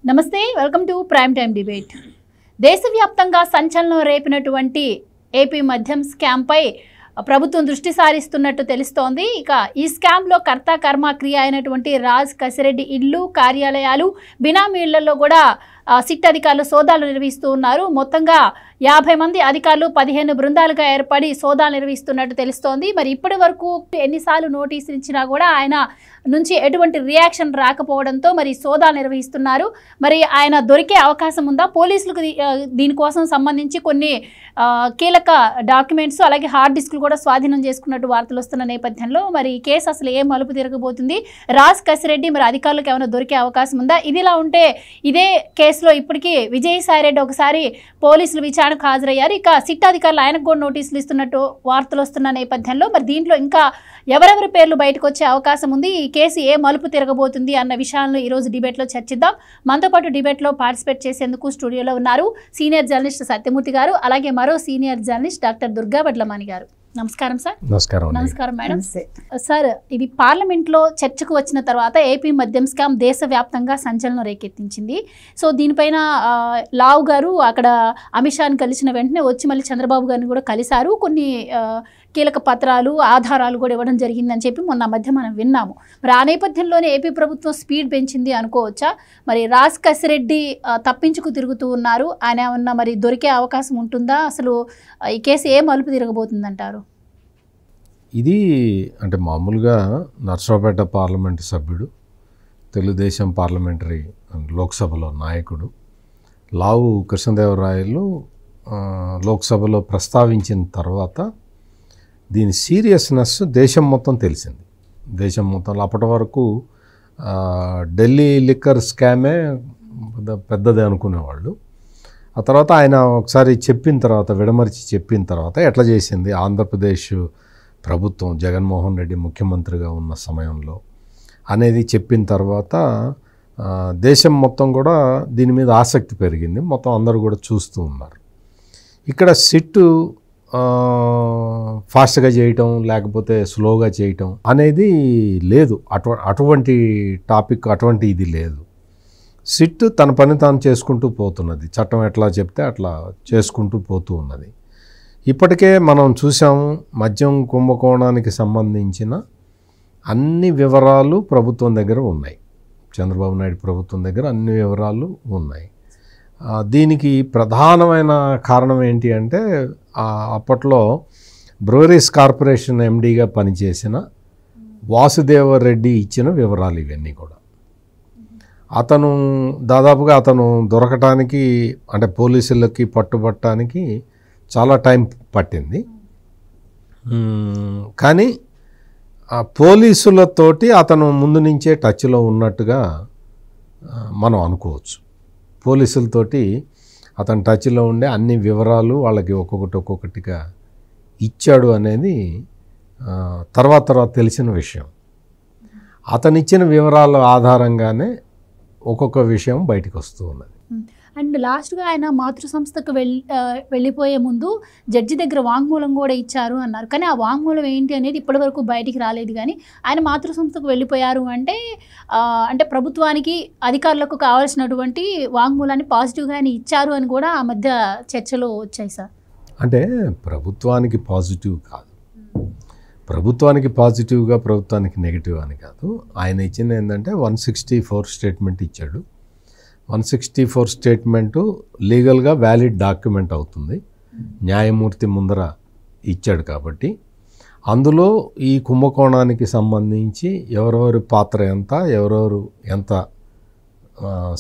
నమస్తే, welcome to prime time debate. దేశవ్యాప్తంగా సంచలనం రేపినటువంటి ఏపీ మద్యం స్కామ్పై ప్రభుత్వం దృష్టి సారిస్తున్నట్టు తెలుస్తోంది. ఇక ఈ స్కామ్లో కర్త కర్మ క్రియ అయినటువంటి రాజ్ కసిరెడ్డి ఇల్లు, కార్యాలయాలు, బినామీ ఇళ్లలో కూడా సిట్ అధికారులు సోదాలు నిర్వహిస్తూ ఉన్నారు. మొత్తంగా 50 మంది అధికారులు 15 బృందాలుగా ఏర్పడి సోదాలు నిర్వహిస్తున్నట్టు తెలుస్తోంది. మరి ఇప్పటి వరకు ఎన్నిసార్లు నోటీసులు ఇచ్చినా కూడా ఆయన నుంచి ఎటువంటి రియాక్షన్ రాకపోవడంతో మరి సోదాలు నిర్వహిస్తున్నారు. మరి ఆయన దొరికే అవకాశం ఉందా? పోలీసులకు దీనికోసం సంబంధించి కొన్ని కీలక డాక్యుమెంట్స్ అలాగే హార్డ్ డిస్క్లు కూడా స్వాధీనం చేసుకున్నట్టు వార్తలు వస్తున్న నేపథ్యంలో మరి ఈ కేసు అసలు ఏ మలుపు తిరగబోతుంది? రాజ్ కసిరెడ్డి మరి అధికారులకు ఏమైనా దొరికే అవకాశం ఉందా? ఇదిలా ఉంటే ఇదే కేసులో ఇప్పటికీ విజయసాయిరెడ్డి ఒకసారి పోలీసులు విచారణకు హాజరయ్యారు. ఇక సిట్ అధికారులు ఆయనకు కూడా నోటీసులు ఇస్తున్నట్టు వార్తలు వస్తున్న నేపథ్యంలో మరి దీంట్లో ఇంకా ఎవరెవరి పేర్లు బయటకు వచ్చే అవకాశం ఉంది, ఈ కేసు ఏ మలుపు తిరగబోతుంది అన్న విషయాలను ఈరోజు డిబేట్లో చర్చిద్దాం. మనతో పాటు డిబేట్లో పార్టిసిపేట్ చేసేందుకు స్టూడియోలో ఉన్నారు సీనియర్ జర్నలిస్ట్ సత్యమూర్తి గారు, అలాగే మరో senior journalist doctor Durga Vadlamani గారు. నమస్కారం సార్. నమస్కారం మేడం. సార్, ఇది పార్లమెంట్లో చర్చకు వచ్చిన తర్వాత ఏపీ మద్యం స్కామ్ దేశవ్యాప్తంగా సంచలనం రేకెత్తించింది. సో దీనిపైన లావు గారు అక్కడ అమిత్ షాని కలిసిన వెంటనే వచ్చి మళ్ళీ చంద్రబాబు గారిని కూడా కలిశారు. కొన్ని కీలక పత్రాలు, ఆధారాలు కూడా ఇవ్వడం జరిగిందని చెప్పి మొన్న మధ్య మనం విన్నాము. మరి ఆ నేపథ్యంలోనే ఏపీ ప్రభుత్వం స్పీడ్ పెంచింది అనుకోవచ్చా? మరి రాజ్ కసిరెడ్డి తప్పించుకు తిరుగుతూ ఉన్నారు, ఆయన ఏమన్నా మరి దొరికే అవకాశం ఉంటుందా? అసలు ఈ కేసు ఏ మలుపు తిరగబోతుందంటారు? ఇది అంటే మామూలుగా నర్సరావుపేట పార్లమెంటు సభ్యుడు, తెలుగుదేశం పార్లమెంటరీ లోక్సభలో నాయకుడు లావు కృష్ణదేవరాయలు లోక్సభలో ప్రస్తావించిన తర్వాత దీని సీరియస్నెస్ దేశం మొత్తం తెలిసింది. దేశం మొత్తంలో అప్పటి వరకు ఢిల్లీ లిక్కర్ స్కామే పెద్దదే అనుకునేవాళ్ళు. ఆ తర్వాత ఆయన ఒకసారి చెప్పిన తర్వాత, విడమర్చి చెప్పిన తర్వాత ఎట్లా చేసింది ఆంధ్రప్రదేశ్ ప్రభుత్వం జగన్మోహన్ రెడ్డి ముఖ్యమంత్రిగా ఉన్న సమయంలో అనేది చెప్పిన తర్వాత దేశం మొత్తం కూడా దీని మీద ఆసక్తి పెరిగింది. మొత్తం అందరూ కూడా చూస్తూ ఉన్నారు. ఇక్కడ సిట్టు ఫాస్ట్గా చేయటం లేకపోతే స్లోగా చేయటం అనేది లేదు. అటువంటి టాపిక్, అటువంటి ఇది లేదు. సిట్ తన పని తాను చేసుకుంటూ పోతున్నది. చట్టం ఎట్లా చెప్తే అట్లా చేసుకుంటూ పోతూ ఉన్నది. ఇప్పటికే మనం చూసాము, మద్యం కుంభకోణానికి సంబంధించిన అన్ని వివరాలు ప్రభుత్వం దగ్గర ఉన్నాయి. చంద్రబాబు నాయుడు ప్రభుత్వం దగ్గర అన్ని వివరాలు ఉన్నాయి. దీనికి ప్రధానమైన కారణం ఏంటి అంటే అప్పట్లో బ్రూవరీస్ కార్పొరేషన్ ఎండీగా పనిచేసిన వాసుదేవరెడ్డి ఇచ్చిన వివరాలు ఇవన్నీ కూడా. దాదాపుగా అతను దొరకటానికి అంటే పోలీసులకి పట్టుబట్టడానికి చాలా టైం పట్టింది. కానీ పోలీసులతోటి అతను ముందు నుంచే టచ్లో ఉన్నట్టుగా మనం అనుకోవచ్చు. పోలీసులతోటి అతను టచ్లో ఉండే అన్ని వివరాలు వాళ్ళకి ఒక్కొక్కటిగా ఇచ్చాడు అనేది తర్వాత తెలిసిన విషయం. అతను ఇచ్చిన వివరాల ఆధారంగానే ఒక్కొక్క విషయం బయటకు వస్తూ ఉన్నది. అండ్ లాస్ట్గా ఆయన మాతృ సంస్థకు వెళ్ళిపోయే ముందు జడ్జి దగ్గర వాంగ్మూలం కూడా ఇచ్చారు అన్నారు. కానీ ఆ వాంగ్మూలం ఏంటి అనేది ఇప్పటివరకు బయటికి రాలేదు. కానీ ఆయన మాతృ సంస్థకు వెళ్ళిపోయారు అంటే ప్రభుత్వానికి అధికారులకు కావాల్సినటువంటి వాంగ్మూలాన్ని పాజిటివ్గా ఆయన ఇచ్చారు అని కూడా ఆ మధ్య చర్చలో వచ్చాయి సార్. అంటే ప్రభుత్వానికి పాజిటివ్ కాదు, ప్రభుత్వానికి పాజిటివ్గా ప్రభుత్వానికి నెగిటివ్ అని కాదు. ఆయన ఇచ్చింది ఏంటంటే 164 స్టేట్మెంట్ ఇచ్చాడు. 164 స్టేట్మెంటు లీగల్గా వ్యాలిడ్ డాక్యుమెంట్ అవుతుంది. న్యాయమూర్తి ముందర ఇచ్చాడు కాబట్టి అందులో ఈ కుంభకోణానికి సంబంధించి ఎవరెవరి పాత్ర ఎంత, ఎవరెవరు ఎంత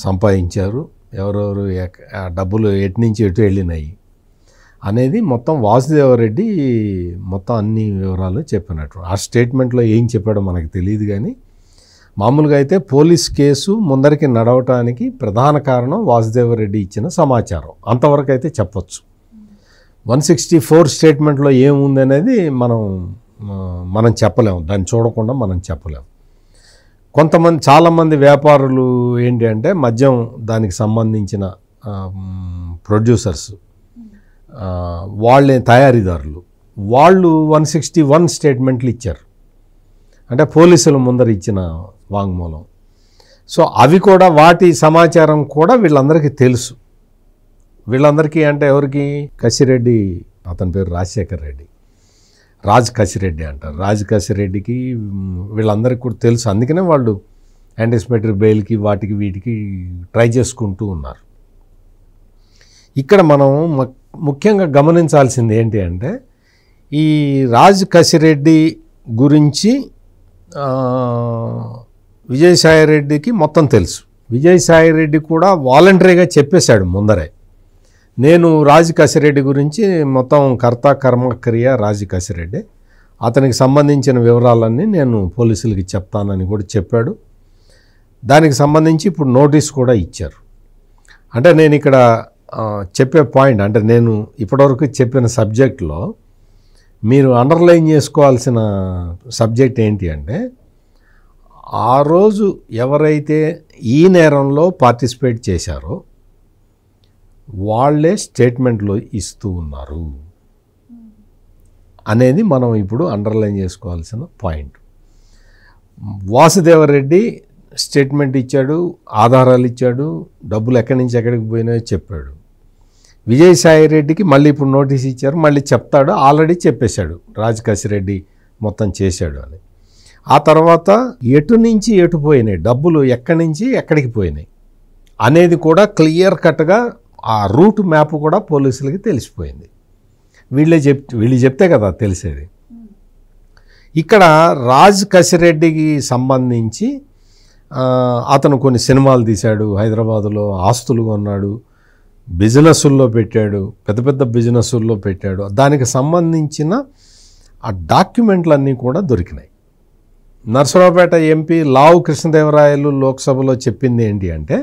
సంపాదించారు, ఎవరెవరు డబ్బులు ఎటు నుంచి ఎటు వెళ్ళినాయి అనేది మొత్తం వాసుదేవరెడ్డి మొత్తం అన్ని వివరాలు చెప్పినట్టు. ఆ స్టేట్మెంట్లో ఏం చెప్పాడో మనకు తెలియదు. కానీ మామూలుగా అయితే పోలీస్ కేసు ముందరికి నడవటానికి ప్రధాన కారణం వాసుదేవరెడ్డి ఇచ్చిన సమాచారం, అంతవరకు అయితే చెప్పొచ్చు. 164 స్టేట్మెంట్లో ఏముంది అనేది మనం చెప్పలేము, దాన్ని చూడకుండా మనం చెప్పలేము. చాలామంది వ్యాపారులు ఏంటి అంటే మద్యం దానికి సంబంధించిన ప్రొడ్యూసర్స్, వాళ్ళే తయారీదారులు, వాళ్ళు 161 స్టేట్మెంట్లు ఇచ్చారు. అంటే పోలీసుల ముందర ఇచ్చిన వాంగ్మూలం. సో అవి కూడా వాటి సమాచారం కూడా వీళ్ళందరికీ తెలుసు. వీళ్ళందరికీ అంటే ఎవరికి? కసిరెడ్డి, అతని పేరు రాజశేఖర్ రెడ్డి, రాజ్ కసిరెడ్డి అంటారు. రాజ్ కసిరెడ్డికి వీళ్ళందరికీ కూడా తెలుసు. అందుకనే వాళ్ళు యాంటిసిపేటరీ బెయిల్కి వాటికి వీటికి ట్రై చేసుకుంటూ ఉన్నారు. ఇక్కడ మనం ముఖ్యంగా గమనించాల్సింది ఏంటి అంటే, ఈ రాజ్ కసిరెడ్డి గురించి విజయసాయిరెడ్డికి మొత్తం తెలుసు. విజయసాయిరెడ్డి కూడా వాలంటరీగా చెప్పేశాడు ముందరే, నేను రాజ్ కసిరెడ్డి గురించి మొత్తం కర్త కర్మక్రియ రాజ్ కసిరెడ్డి, అతనికి సంబంధించిన వివరాలన్నీ నేను పోలీసులకి చెప్తానని కూడా చెప్పాడు. దానికి సంబంధించి ఇప్పుడు నోటీస్ కూడా ఇచ్చారు. అంటే నేను ఇక్కడ చెప్పే పాయింట్ అంటే, నేను ఇప్పటివరకు చెప్పిన సబ్జెక్ట్లో మీరు అండర్లైన్ చేసుకోవాల్సిన సబ్జెక్ట్ ఏంటి అంటే, ఆ రోజు ఎవరైతే ఈ నేరంలో పార్టిసిపేట్ చేశారో వాళ్ళే స్టేట్మెంట్లు ఇస్తూ ఉన్నారు అనేది మనం ఇప్పుడు అండర్లైన్ చేసుకోవాల్సిన పాయింట్. వాసుదేవరెడ్డి స్టేట్మెంట్ ఇచ్చాడు, ఆధారాలు ఇచ్చాడు, డబ్బులు ఎక్కడి నుంచి ఎక్కడికి పోయినాయో చెప్పాడు. విజయసాయిరెడ్డికి మళ్ళీ ఇప్పుడు నోటీస్ ఇచ్చారు, మళ్ళీ చెప్తాడు, ఆల్రెడీ చెప్పేశాడు రాజ్ కసిరెడ్డి మొత్తం చేశాడు అని. ఆ తర్వాత ఎటు నుంచి ఎటు పోయినాయి డబ్బులు, ఎక్కడి నుంచి ఎక్కడికి పోయినాయి అనేది కూడా క్లియర్ కట్గా ఆ రూట్ మ్యాప్ కూడా పోలీసులకి తెలిసిపోయింది. వీళ్ళు చెప్తే కదా తెలిసేది. ఇక్కడ రాజ్ కసిరెడ్డికి సంబంధించి అతను కొన్ని సినిమాలు తీశాడు, హైదరాబాదులో ఆస్తులు కొన్నాడు, బిజినెస్ల్లో పెట్టాడు, పెద్ద పెద్ద బిజినెస్ల్లో పెట్టాడు. దానికి సంబంధించిన ఆ డాక్యుమెంట్లన్నీ కూడా దొరికినాయి. నర్సరావుపేట ఎంపీ లావు కృష్ణదేవరాయలు లోక్సభలో చెప్పింది ఏంటి అంటే,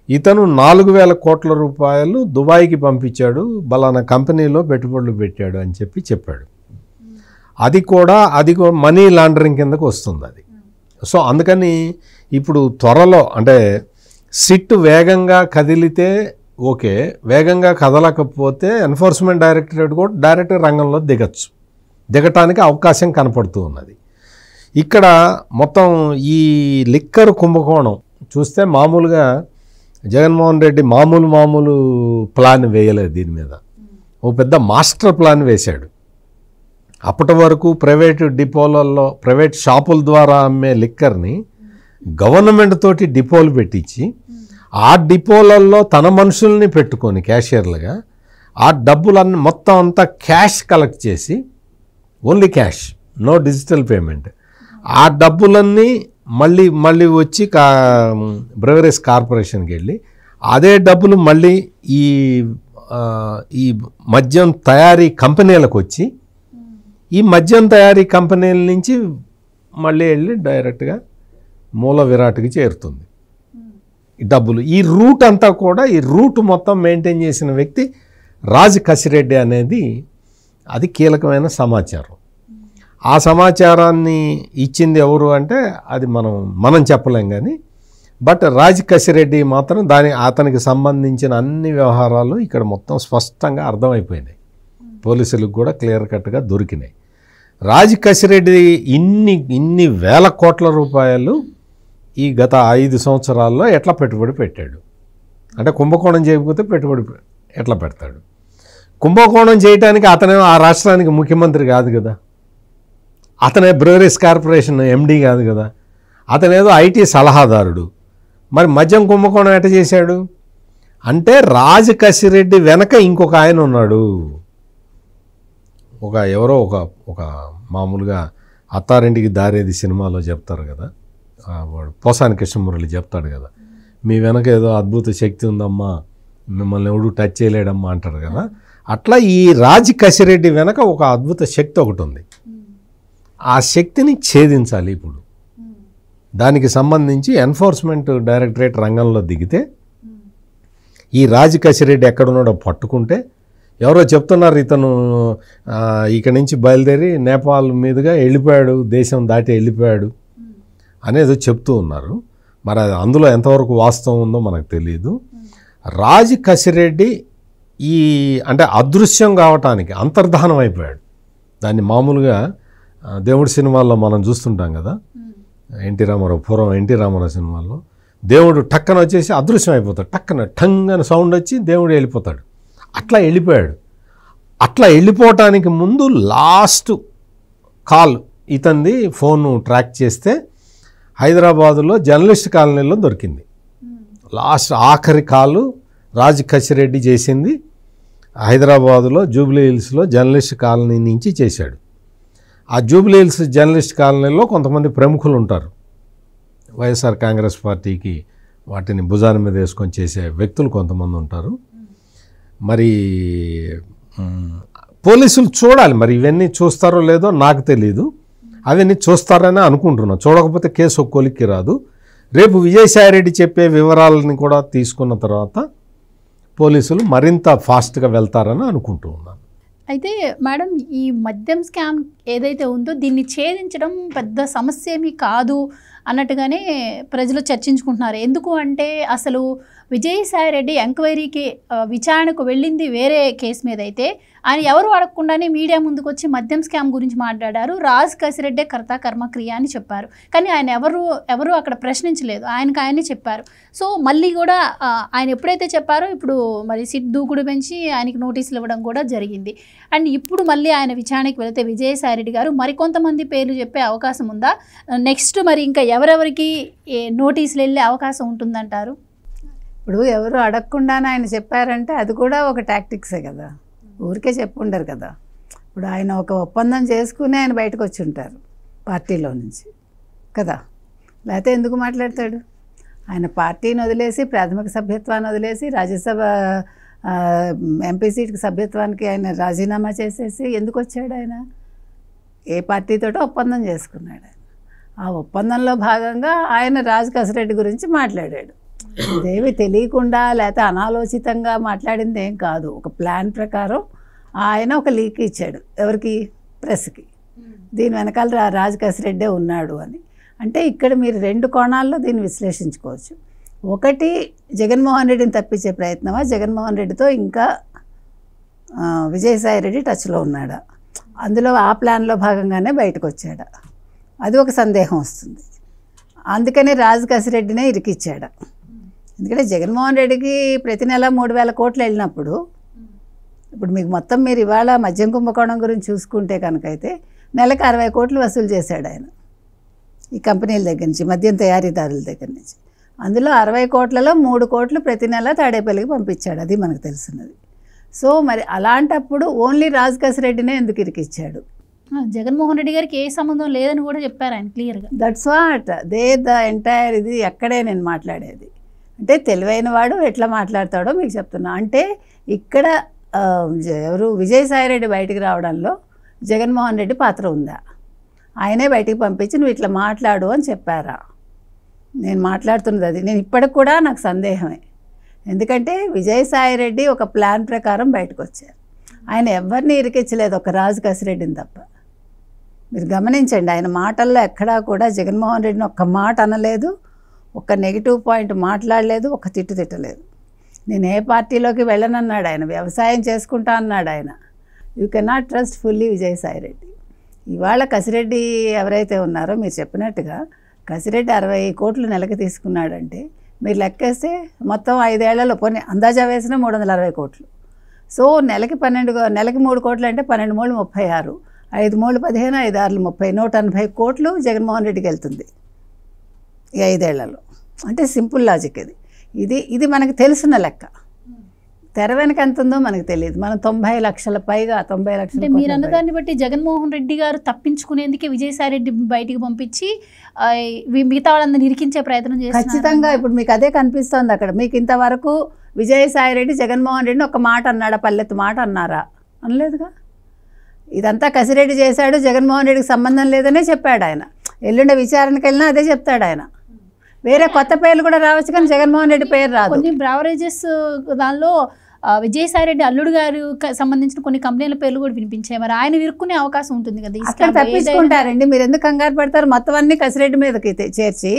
ఇతను 4,000 కోట్ల రూపాయలు దుబాయ్కి పంపించాడు, బలానా కంపెనీలో పెట్టుబడులు పెట్టాడు అని చెప్పాడు. అది కూడా మనీ లాండరింగ్ కిందకు వస్తుంది అది. సో అందుకని ఇప్పుడు త్వరలో అంటే సిట్ వేగంగా కదిలితే ఓకే, వేగంగా కదలకపోతే ఎన్ఫోర్స్మెంట్ డైరెక్టరేట్ కూడా డైరెక్ట్ రంగంలో దిగటానికి అవకాశం కనపడుతూ ఉన్నది. ఇక్కడ మొత్తం ఈ లిక్కర్ కుంభకోణం చూస్తే మామూలుగా జగన్మోహన్ రెడ్డి మామూలు ప్లాన్ వేయలేదు, దీని మీద ఓ పెద్ద మాస్టర్ ప్లాన్ వేశాడు. అప్పటి వరకు ప్రైవేటు డిపోలలో ప్రైవేట్ షాపుల ద్వారా అమ్మే లిక్కర్ని గవర్నమెంట్ తోటి డిపోలు పెట్టించి ఆ డిపోలలో తన మనుషుల్ని పెట్టుకొని క్యాషియర్లుగా ఆ డబ్బులన్నీ మొత్తం అంతా క్యాష్ కలెక్ట్ చేసి, only cash, no digital payment, ఆ డబ్బులన్నీ మళ్ళీ వచ్చి బ్రెవరీస్ కార్పొరేషన్కి వెళ్ళి అదే డబ్బులు మళ్ళీ ఈ మద్యం తయారీ కంపెనీలకు వచ్చి ఈ మద్యం తయారీ కంపెనీల నుంచి మళ్ళీ వెళ్ళి డైరెక్ట్గా మూల విరాట్కి చేరుతుంది ఈ డబ్బులు. ఈ రూట్ అంతా కూడా, ఈ రూట్ మొత్తం మెయింటైన్ చేసిన వ్యక్తి రాజ్ కసిరెడ్డి అనేది అది కీలకమైన సమాచారం. ఆ సమాచారాన్ని ఇచ్చింది ఎవరు అంటే అది మనం చెప్పలేం కానీ, బట్ రాజ్ కసిరెడ్డి మాత్రం అతనికి సంబంధించిన అన్ని వ్యవహారాలు ఇక్కడ మొత్తం స్పష్టంగా అర్థమైపోయినాయి, పోలీసులకు కూడా క్లియర్ కట్గా దొరికినాయి. రాజ్ కసిరెడ్డి ఇన్ని వేల కోట్ల రూపాయలు ఈ గత 5 సంవత్సరాల్లో ఎట్లా పెట్టుబడి పెట్టాడు అంటే, కుంభకోణం చేయకపోతే పెట్టుబడి ఎట్లా పెడతాడు? కుంభకోణం చేయడానికి అతనే ఆ రాష్ట్రానికి ముఖ్యమంత్రి కాదు కదా, అతనే బ్రెవరీస్ కార్పొరేషన్ ఎండీ కాదు కదా, అతనేదో ఐటీ సలహాదారుడు. మరి మద్యం కుంభకోణం ఎట్లా చేశాడు అంటే, రాజ్ కసిరెడ్డి వెనక ఇంకొక ఆయన ఉన్నాడు. ఎవరో ఒక మామూలుగా అత్తారింటికి దారేది సినిమాలో చెప్తారు కదా, వాడు పోసాని కృష్ణమురళి చెప్తాడు కదా, మీ వెనక ఏదో అద్భుత శక్తి ఉందమ్మా, మిమ్మల్ని ఎవడు టచ్ చేయలేడమ్మా అంటారు కదా. అట్లా ఈ రాజ్ కసిరెడ్డి వెనక ఒక అద్భుత శక్తి ఒకటి ఉంది. ఆ శక్తిని ఛేదించాలి ఇప్పుడు. దానికి సంబంధించి ఎన్ఫోర్స్మెంట్ డైరెక్టరేట్ రంగంలో దిగితే, ఈ రాజ్ కసిరెడ్డి ఎక్కడున్నాడో పట్టుకుంటే, ఎవరో చెప్తున్నారు ఇతను ఇక్కడి నుంచి బయలుదేరి నేపాల్ మీదుగా వెళ్ళిపోయాడు, దేశం దాటి వెళ్ళిపోయాడు అనేది చెప్తూ ఉన్నారు. మరి అది అందులో ఎంతవరకు వాస్తవం ఉందో మనకు తెలియదు. రాజ్ కసిరెడ్డి అంటే అదృశ్యం కావటానికి అంతర్ధానం అయిపోయాడు. దాన్ని మామూలుగా దేవుడి సినిమాల్లో మనం చూస్తుంటాం కదా, ఎన్టీ రామారావు సినిమాల్లో దేవుడు టక్కన వచ్చేసి అదృశ్యం అయిపోతాడు. టక్కన ఠంగ్ అని సౌండ్ వచ్చి దేవుడు వెళ్ళిపోతాడు. అట్లా వెళ్ళిపోయాడు. అట్లా వెళ్ళిపోవటానికి ముందు లాస్ట్ కాల్ ఇతంది ఫోన్ ట్రాక్ చేస్తే హైదరాబాదులో జర్నలిస్ట్ కాలనీలో దొరికింది. లాస్ట్ ఆఖరి కాలు రాజ్ కసిరెడ్డి చేసింది హైదరాబాదులో జూబ్లీ హిల్స్లో జర్నలిస్ట్ కాలనీ నుంచి చేశాడు. ఆ జూబ్లీ హిల్స్ జర్నలిస్ట్ కాలనీలో కొంతమంది ప్రముఖులు ఉంటారు. వైఎస్ఆర్ కాంగ్రెస్ పార్టీకి వాటిని భుజాన మీద వేసుకొని చేసే వ్యక్తులు కొంతమంది ఉంటారు. మరి పోలీసులు చూడాలి, మరి ఇవన్నీ చూస్తారో లేదో నాకు తెలీదు. అవన్నీ చూస్తారని అనుకుంటున్నాను. చూడకపోతే కేసు ఒక కొలిక్కి రాదు. రేపు విజయసాయిరెడ్డి చెప్పే వివరాలని కూడా తీసుకున్న తర్వాత పోలీసులు మరింత ఫాస్ట్గా వెళ్తారని అనుకుంటూ ఉన్నాను. అయితే మేడం, ఈ మద్యం స్కామ్ ఏదైతే ఉందో దీన్ని ఛేదించడం పెద్ద సమస్య ఏమీ కాదు అన్నట్టుగానే ప్రజలు చర్చించుకుంటున్నారు. ఎందుకు అంటే అసలు విజయసాయిరెడ్డి ఎంక్వైరీకి విచారణకు వెళ్ళింది వేరే కేసు మీద అయితే ఆయన ఎవరు అడగకుండానే మీడియా ముందుకు వచ్చి మద్యం స్కామ్ గురించి మాట్లాడారు. రాజ్ కసిరెడ్డే కర్త కర్మక్రియ అని చెప్పారు. కానీ ఆయన ఎవరు అక్కడ ప్రశ్నించలేదు, ఆయనని చెప్పారు. సో మళ్ళీ కూడా ఆయన ఎప్పుడైతే చెప్పారో ఇప్పుడు మరి సిట్ దూకుడు పెంచి ఆయనకి నోటీసులు ఇవ్వడం కూడా జరిగింది. అండ్ ఇప్పుడు మళ్ళీ ఆయన విచారణకి వెళితే విజయసాయిరెడ్డి గారు మరికొంతమంది పేర్లు చెప్పే అవకాశం ఉందా? నెక్స్ట్ మరి ఇంకా ఎవరెవరికి నోటీసులు వెళ్ళే అవకాశం ఉంటుందంటారు? ఇప్పుడు ఎవరు అడగకుండానే ఆయన చెప్పారంటే అది కూడా ఒక టాక్టిక్సే కదా, ఊరికే చెప్పుండరు కదా. ఇప్పుడు ఆయన ఒక ఒప్పందం చేసుకుని ఆయన బయటకు వచ్చి ఉంటారు పార్టీలో నుంచి కదా, లేకపోతే ఎందుకు మాట్లాడతాడు? ఆయన పార్టీని వదిలేసి, ప్రాథమిక సభ్యత్వాన్ని వదిలేసి, రాజ్యసభ ఎంపీ సీట్కి సభ్యత్వానికి ఆయన రాజీనామా చేసేసి ఎందుకు వచ్చాడు? ఆయన ఏ పార్టీతోటో ఒప్పందం చేసుకున్నాడు. ఆయన ఆ ఒప్పందంలో భాగంగా ఆయన రాజ్ కసిరెడ్డి గురించి మాట్లాడాడు. ఇదేమి తెలియకుండా లేకపోతే అనాలోచితంగా మాట్లాడింది ఏం కాదు. ఒక ప్లాన్ ప్రకారం ఆయన ఒక లీక్ ఇచ్చాడు. ఎవరికి? ప్రెస్కి. దీని వెనకాల రాజ్ కసిరెడ్డే ఉన్నాడు అని. అంటే ఇక్కడ మీరు రెండు కోణాల్లో దీన్ని విశ్లేషించుకోవచ్చు. ఒకటి, జగన్మోహన్ రెడ్డిని తప్పించే ప్రయత్నమా, జగన్మోహన్ రెడ్డితో ఇంకా విజయసాయిరెడ్డి టచ్లో ఉన్నాడా, అందులో ఆ ప్లాన్లో భాగంగానే బయటకు వచ్చాడా, అది ఒక సందేహం వస్తుంది. అందుకనే రాజ్ కసిరెడ్డినే ఇరికిచ్చాడా. ఎందుకంటే జగన్మోహన్ రెడ్డికి ప్రతి నెల 3,000 కోట్లు వెళ్ళినప్పుడు, ఇప్పుడు మీకు మొత్తం మీరు ఇవాళ మద్యం కుంభకోణం గురించి చూసుకుంటే కనుకైతే నెలకు 60 కోట్లు వసూలు చేశాడు ఆయన ఈ కంపెనీల దగ్గర నుంచి, మద్యం తయారీదారుల దగ్గర నుంచి. అందులో 60 కోట్లలో 3 కోట్లు ప్రతి నెల తాడేపల్లికి పంపించాడు, అది మనకు తెలిసినది. సో మరి అలాంటప్పుడు ఓన్లీ రాజ్ కసిరెడ్డినే ఎందుకు ఇరికిచ్చాడు? జగన్మోహన్ రెడ్డి గారికి ఏ సంబంధం లేదని కూడా చెప్పారు ఆయన క్లియర్గా. దట్స్ వాట్ ద ఎంటైర్ ఇది ఎక్కడే నేను మాట్లాడేది. అంటే తెలివైన వాడు ఎట్లా మాట్లాడతాడో మీకు చెప్తున్నా. అంటే ఇక్కడ ఎవరు విజయసాయిరెడ్డి బయటికి రావడంలో జగన్మోహన్ రెడ్డి పాత్ర ఉందా? ఆయనే బయటికి పంపించి నువ్వు ఇట్లా మాట్లాడు అని చెప్పారా? నేను మాట్లాడుతున్నది అది. నేను ఇప్పటికి కూడా నాకు సందేహమే. ఎందుకంటే విజయసాయిరెడ్డి ఒక ప్లాన్ ప్రకారం బయటకు వచ్చారు. ఆయన ఎవరిని ఇరికించలేదు, ఒక రాజ్ కసిరెడ్డిని తప్ప. మీరు గమనించండి, ఆయన మాటల్లో ఎక్కడా కూడా జగన్మోహన్ రెడ్డిని ఒక్క మాట అనలేదు, ఒక్క నెగిటివ్ పాయింట్ మాట్లాడలేదు, ఒక్క తిట్టు తిట్టలేదు. నేను ఏ పార్టీలోకి వెళ్ళనన్నాడు ఆయన, వ్యవసాయం చేసుకుంటా అన్నాడు ఆయన. You cannot trust fully Vijayasai Reddy. ఇవాళ కసిరెడ్డి ఎవరైతే ఉన్నారో మీరు చెప్పినట్టుగా కసిరెడ్డి 60 కోట్లు నెలకి తీసుకున్నాడంటే మీరు లెక్కేస్తే మొత్తం 5 ఏళ్లలో పోనీ అందాజా వేసిన 360 కోట్లు. సో నెలకి 3 కోట్లు అంటే 12 మూడు 36, 5 మూడు 15, 5 ఆరులు 30, 180 కోట్లు జగన్మోహన్ రెడ్డికి వెళ్తుంది ఈ 5 ఏళ్లలో. అంటే సింపుల్ లాజిక్ ఇది మనకు తెలుసున్న లెక్క. తెర వెనక ఎంత ఉందో మనకు తెలియదు. మనం 90 లక్షల పైగా 90 లక్షలు. అంటే మీరు అన్నదాన్ని బట్టి జగన్మోహన్ రెడ్డి గారు తప్పించుకునేందుకే విజయసాయిరెడ్డి బయటికి పంపించి మిగతా వాళ్ళందరినీ ఇరికించే ప్రయత్నం చేస్తారు. ఖచ్చితంగా ఇప్పుడు మీకు అదే కనిపిస్తోంది అక్కడ. మీకు ఇంతవరకు విజయసాయిరెడ్డి జగన్మోహన్ రెడ్డిని ఒక మాట అన్నాడా? పల్లెత్తు మాట అన్నారా? అనలేదుగా. ఇదంతా కసిరెడ్డి చేశాడు, జగన్మోహన్ రెడ్డికి సంబంధం లేదనే చెప్పాడు ఆయన. ఎల్లుండి విచారణకి వెళ్ళినా అదే చెప్తాడు ఆయన. వేరే కొత్త పేర్లు కూడా రావచ్చు కానీ జగన్మోహన్ రెడ్డి పేరు రాదు. కొన్ని బ్రావరేజెస్ దానిలో విజయసాయిరెడ్డి అల్లుడు గారు సంబంధించిన కొన్ని కంపెనీల పేర్లు కూడా వినిపించాయి. మరి ఆయన ఇరుక్కునే అవకాశం ఉంటుంది కదా. అక్కడ తప్పించుకుంటారండి. మీరు ఎందుకు కంగారు పడతారు? మొత్తం అన్ని కసిరెడ్డి మీదకి చేర్చి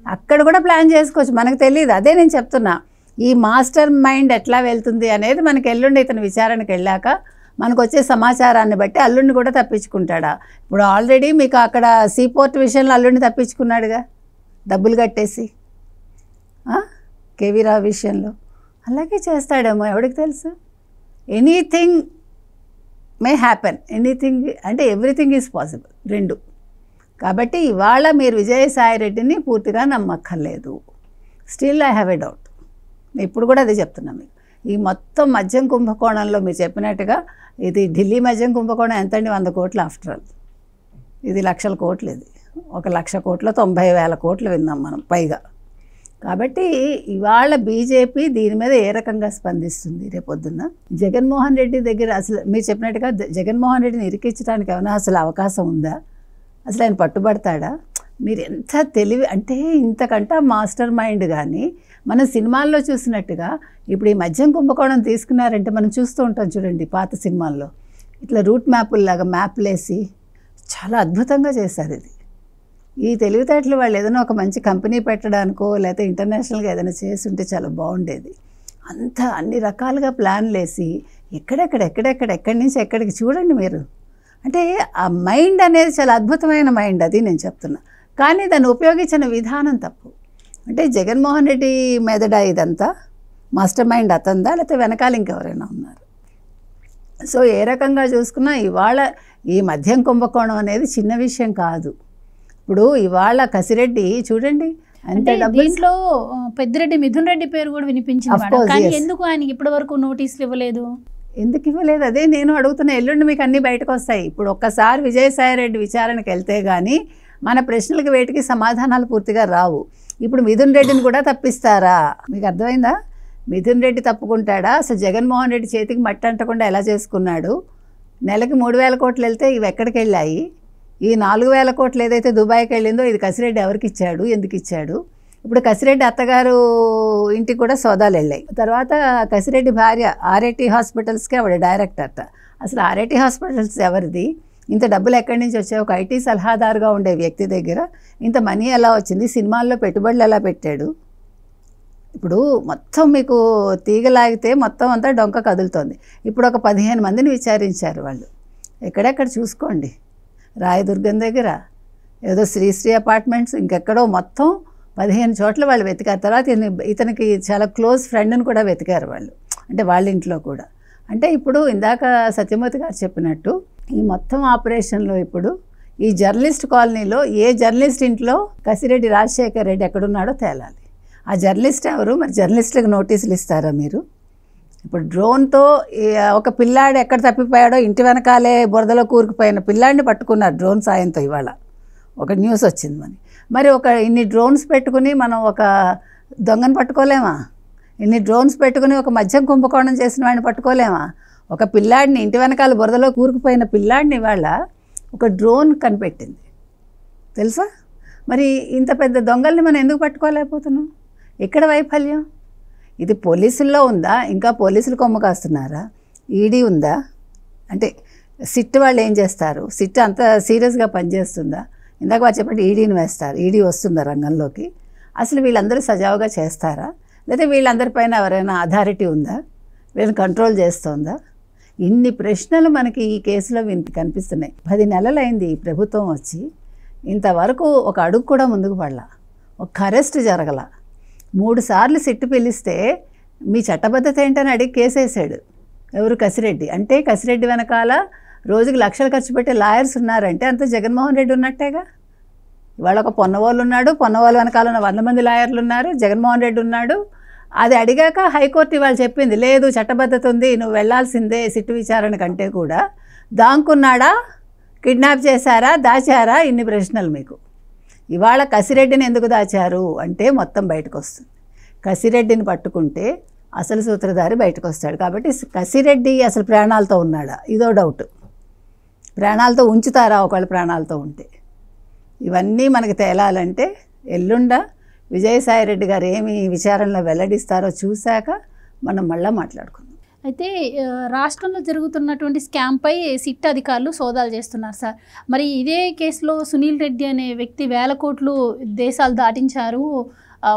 అక్కడ కూడా ప్లాన్ చేసుకోవచ్చు. మనకు తెలియదు. అదే నేను చెప్తున్నా, ఈ మాస్టర్ మైండ్ ఎట్లా వెళ్తుంది అనేది మనకి ఎల్లుండి ఇతను విచారణకు వెళ్ళాక మనకు వచ్చే సమాచారాన్ని బట్టి అల్లుడిని కూడా తప్పించుకుంటాడా. ఇప్పుడు ఆల్రెడీ మీకు అక్కడ సీపోర్ట్ విషయంలో అల్లుడిని తప్పించుకున్నాడుగా, డబ్బులు కట్టేసి. కేవీ రావు విషయంలో అలాగే చేస్తాడేమో, ఎవరికి తెలుసు. ఎనీథింగ్ మే హ్యాపెన్, ఎనీథింగ్ అంటే ఎవ్రీథింగ్ ఈజ్ పాసిబుల్ రెండు. కాబట్టి ఇవాళ మీరు విజయసాయిరెడ్డిని పూర్తిగా నమ్మక్కర్లేదు. Still I have a doubt. ఇప్పుడు కూడా అదే చెప్తున్నా మీకు. ఈ మొత్తం మద్యం కుంభకోణంలో మీరు చెప్పినట్టుగా ఇది ఢిల్లీ మద్యం కుంభకోణం ఎంతండి, 100 కోట్లు ఆఫ్టర్ ఆల్. ఇది లక్షల కోట్లు, ఇది 1,00,000 కోట్లు 90,000 కోట్లు విన్నాం మనం పైగా. కాబట్టి ఇవాళ బీజేపీ దీని మీద ఏ రకంగా స్పందిస్తుంది రేపొద్దున్న? జగన్మోహన్ రెడ్డి దగ్గర అసలు మీరు చెప్పినట్టుగా జగన్మోహన్ రెడ్డిని ఇరికించడానికి ఏమైనా అసలు అవకాశం ఉందా? అసలు ఆయన పట్టుబడతాడా? మీరు ఎంత తెలివి అంటే, ఇంతకంటే మాస్టర్ మైండ్. కానీ మనం సినిమాల్లో చూసినట్టుగా ఇప్పుడు ఈ మద్యం కుంభకోణం తీసుకున్నారంటే మనం చూస్తూ ఉంటాం చూడండి, పాత సినిమాల్లో ఇట్లా రూట్ మ్యాపుల్లాగా మ్యాప్లేసి చాలా అద్భుతంగా చేశారు. ఇది ఈ తెలివితేటలు వాళ్ళు ఏదైనా ఒక మంచి కంపెనీ పెట్టడానికో లేకపోతే ఇంటర్నేషనల్గా ఏదైనా చేసి ఉంటే చాలా బాగుండేది. అంతా అన్ని రకాలుగా ప్లాన్లు వేసి ఎక్కడి నుంచి ఎక్కడికి చూడండి మీరు. అంటే ఆ మైండ్ అనేది చాలా అద్భుతమైన మైండ్, అది నేను చెప్తున్నా. కానీ దాన్ని ఉపయోగించిన విధానం తప్పు. అంటే జగన్మోహన్ రెడ్డి మెదడా ఇదంతా? మాస్టర్ మైండ్ అతందా, లేకపోతే వెనకాల ఇంకెవరైనా ఉన్నారు? సో ఏ రకంగా చూసుకున్నా ఇవాళ ఈ మద్యం కుంభకోణం అనేది చిన్న విషయం కాదు. ఇప్పుడు ఇవాళ కసిరెడ్డి చూడండి అంటే దీంట్లో పెద్దిరెడ్డి మిథున్ రెడ్డి పేరు కూడా వినిపించింది. కానీ ఎందుకు ఆయనకి ఇప్పటి వరకు నోటీసులు ఇవ్వలేదు? ఎందుకు ఇవ్వలేదు అదే నేను అడుగుతున్నా. ఎల్లుండి మీకు అన్నీ బయటకు వస్తాయి. ఇప్పుడు ఒక్కసారి విజయసాయిరెడ్డి విచారణకు వెళ్తే కానీ మన ప్రశ్నలకు వేటికి సమాధానాలు పూర్తిగా రావు. ఇప్పుడు మిథున్ రెడ్డిని కూడా తప్పిస్తారా? మీకు అర్థమైందా? మిథున్ రెడ్డి తప్పుకుంటాడా? అసలు జగన్మోహన్ రెడ్డి చేతికి మట్టి అంటకుండా ఎలా చేసుకున్నాడు? నెలకి 3,000 కోట్లు వెళ్తే ఇవి ఎక్కడికి వెళ్ళాయి? ఈ 4,000 కోట్లు ఏదైతే దుబాయ్కి వెళ్ళిందో ఇది కసిరెడ్డి ఎవరికి ఇచ్చాడు, ఎందుకు ఇచ్చాడు? ఇప్పుడు కసిరెడ్డి అత్తగారు ఇంటికి కూడా సోదాలు వెళ్ళాయి. తర్వాత కసిరెడ్డి భార్య ఆర్ఐటీ హాస్పిటల్స్కి ఆవిడ డైరెక్టర్ట. అసలు ఆర్ఐటీ హాస్పిటల్స్ ఎవరిది? ఇంత డబ్బులు ఎక్కడి నుంచి వచ్చాయి? ఒక ఐటీ సలహాదారుగా ఉండే వ్యక్తి దగ్గర ఇంత మనీ ఎలా వచ్చింది? సినిమాల్లో పెట్టుబడులు ఎలా పెట్టాడు? ఇప్పుడు మొత్తం మీకు తీగలాగితే మొత్తం అంతా డొంక కదులుతోంది. ఇప్పుడు ఒక 15 మందిని విచారించారు వాళ్ళు. ఎక్కడెక్కడ చూసుకోండి, రాయదుర్గం దగ్గర ఏదో శ్రీశ్రీ అపార్ట్మెంట్స్, ఇంకెక్కడో మొత్తం 15 చోట్ల వాళ్ళు వెతికారు. తర్వాత ఇతనికి చాలా క్లోజ్ ఫ్రెండ్ని కూడా వెతికారు వాళ్ళు, అంటే వాళ్ళ ఇంట్లో కూడా. అంటే ఇప్పుడు ఇందాక సత్యమూర్తి గారు చెప్పినట్టు ఈ మొత్తం ఆపరేషన్లో ఇప్పుడు ఈ జర్నలిస్ట్ కాలనీలో ఏ జర్నలిస్ట్ ఇంట్లో కసిరెడ్డి రాజశేఖర్ రెడ్డి ఎక్కడున్నాడో తేలాలి. ఆ జర్నలిస్ట్ ఎవరు? మరి జర్నలిస్టులకు నోటీసులు ఇస్తారా మీరు? ఇప్పుడు డ్రోన్తో ఒక పిల్లాడు ఎక్కడ తప్పిపోయాడో ఇంటి వెనకాలే బురదలో కూరుకుపోయిన పిల్లాడిని పట్టుకున్నారు డ్రోన్ సాయంతో. ఇవాళ ఒక న్యూస్ వచ్చింది మరి ఒక ఇన్ని డ్రోన్స్ పెట్టుకుని మనం ఒక దొంగను పట్టుకోలేమా? ఇన్ని డ్రోన్స్ పెట్టుకుని ఒక మద్యం కుంభకోణం చేసిన వాడిని పట్టుకోలేమా? ఒక పిల్లాడిని ఇంటి వెనకాల బురదలో కూరుకుపోయిన పిల్లాడిని ఇవాళ ఒక డ్రోన్ కనిపెట్టింది తెలుసా? మరి ఇంత పెద్ద దొంగల్ని మనం ఎందుకు పట్టుకోలేకపోతున్నాం? ఎక్కడ వైఫల్యం? ఇది పోలీసుల్లో ఉందా? ఇంకా పోలీసులు కొమ్మ కాస్తున్నారా? ఈడీ ఉందా? అంటే సిట్ వాళ్ళు ఏం చేస్తారు? సిట్ అంత సీరియస్గా పనిచేస్తుందా? ఇందాక వాళ్ళు చెప్పండి ఈడీని వేస్తారు. ఈడీ వస్తుందా రంగంలోకి? అసలు వీళ్ళందరూ సజావుగా చేస్తారా? లేదా వీళ్ళందరిపైన ఎవరైనా అథారిటీ ఉందా? వీళ్ళని కంట్రోల్ చేస్తుందా? ఇన్ని ప్రశ్నలు మనకి ఈ కేసులో కనిపిస్తున్నాయి. 10 నెలలైంది ఈ ప్రభుత్వం వచ్చి, ఇంతవరకు ఒక అడుగు కూడా ముందుకు పడలా, ఒక అరెస్ట్ జరగల. 3 సార్లు సిట్టు పిలిస్తే మీ చట్టబద్ధత ఏంటని అడిగి కేసేసాడు ఎవరు? కసిరెడ్డి. అంటే కసిరెడ్డి వెనకాల రోజుకి లక్షలు ఖర్చు పెట్టే లాయర్స్ ఉన్నారంటే అంత జగన్మోహన్ రెడ్డి ఉన్నట్టేగా. ఇవాళ ఒక పొన్నవాళ్ళు ఉన్నాడు, పొన్నవాళ్ళు వెనకాల ఉన్న 100 మంది లాయర్లు ఉన్నారు, జగన్మోహన్ రెడ్డి ఉన్నాడు. అది అడిగాక హైకోర్టు ఇవాళ చెప్పింది లేదు చట్టబద్ధత ఉంది, నువ్వు వెళ్లాల్సిందే సిట్టు విచారణ కంటే కూడా. దాంకున్నాడా? కిడ్నాప్ చేశారా? దాచారా? ఇన్ని ప్రశ్నలు మీకు. ఇవాళ కసిరెడ్డిని ఎందుకు దాచారు అంటే మొత్తం బయటకు వస్తుంది. కసిరెడ్డిని పట్టుకుంటే అసలు సూత్రధారి బయటకు వస్తాడు. కాబట్టి కసిరెడ్డి అసలు ప్రాణాలతో ఉన్నాడా? ఇదో డౌట్. ప్రాణాలతో ఉంచుతారా ఒకవేళ ప్రాణాలతో ఉంటే? ఇవన్నీ మనకి తేలాలంటే ఎల్లుండ విజయసాయిరెడ్డి గారు ఏమి విచారణలో వెల్లడిస్తారో చూశాక మనం మళ్ళీ మాట్లాడుకుందాం. అయితే రాష్ట్రంలో జరుగుతున్నటువంటి స్కామ్పై సిట్ అధికారులు సోదాలు చేస్తున్నారు సార్. మరి ఇదే కేసులో సునీల్ రెడ్డి అనే వ్యక్తి 1,000 కోట్లు దేశాలు దాటించారు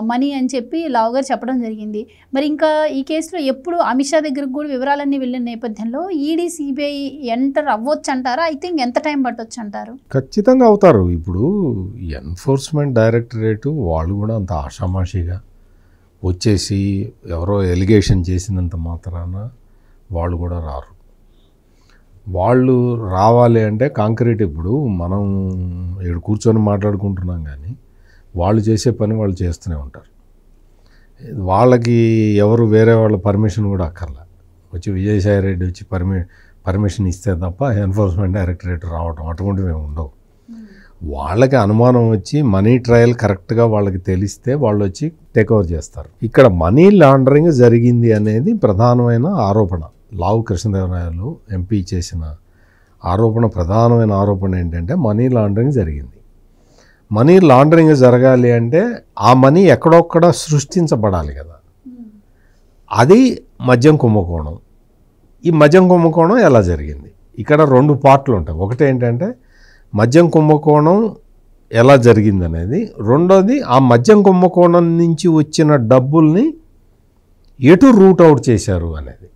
మనీ అని చెప్పి లావు గారు చెప్పడం జరిగింది. మరి ఇంకా ఈ కేసులో ఎప్పుడు అమిత్ షా దగ్గరకు కూడా వివరాలన్నీ వెళ్ళిన నేపథ్యంలో ఈడీ సిబిఐ ఎంటర్ అవ్వచ్చు అంటారా? ఐ థింక్ ఎంత టైం పట్టొచ్చు అంటారు? ఖచ్చితంగా అవుతారు. ఇప్పుడు ఎన్ఫోర్స్మెంట్ డైరెక్టరేట్ వాళ్ళు కూడా అంత ఆషామాషిగా వచ్చేసి ఎవరో ఎలిగేషన్ చేసినంత మాత్రాన వాళ్ళు కూడా రారు. వాళ్ళు రావాలి అంటే కాంక్రీట్, ఇప్పుడు మనం ఇక్కడ కూర్చొని మాట్లాడుకుంటున్నాం కానీ వాళ్ళు చేసే పని వాళ్ళు చేస్తూనే ఉంటారు. వాళ్ళకి ఎవరు వేరే వాళ్ళ పర్మిషన్ కూడా అక్కర్లే. వచ్చి విజయసాయి రెడ్డి వచ్చి పర్మిషన్ ఇస్తే తప్ప ఎన్ఫోర్స్మెంట్ డైరెక్టరేట్ రావటం అటువంటివి ఉండవు. వాళ్ళకి అనుమానం వచ్చి మనీ ట్రయల్ కరెక్ట్గా వాళ్ళకి తెలిస్తే వాళ్ళు వచ్చి టేక్ ఓవర్ చేస్తారు. ఇక్కడ మనీ లాండరింగ్ జరిగింది అనేది ప్రధానమైన ఆరోపణ. లావు కృష్ణదేవరాయలు ఎంపీ చేసిన ప్రధానమైన ఆరోపణ ఏంటంటే మనీ లాండరింగ్ జరిగింది. మనీ లాండరింగ్ జరగాలి అంటే ఆ మనీ ఎక్కడొక్కడ సృష్టించబడాలి కదా. అది మద్యం కుంభకోణం. ఈ మద్యం కుంభకోణం ఎలా జరిగింది? ఇక్కడ 2 పార్ట్లు ఉంటాయి. ఒకటి ఏంటంటే మద్యం కుంభకోణం ఎలా జరిగింది అనేది, రెండోది ఆ మద్యం కుంభకోణం నుంచి వచ్చిన డబ్బుల్ని ఎటు రూట్ అవుట్ చేశారు అనేది.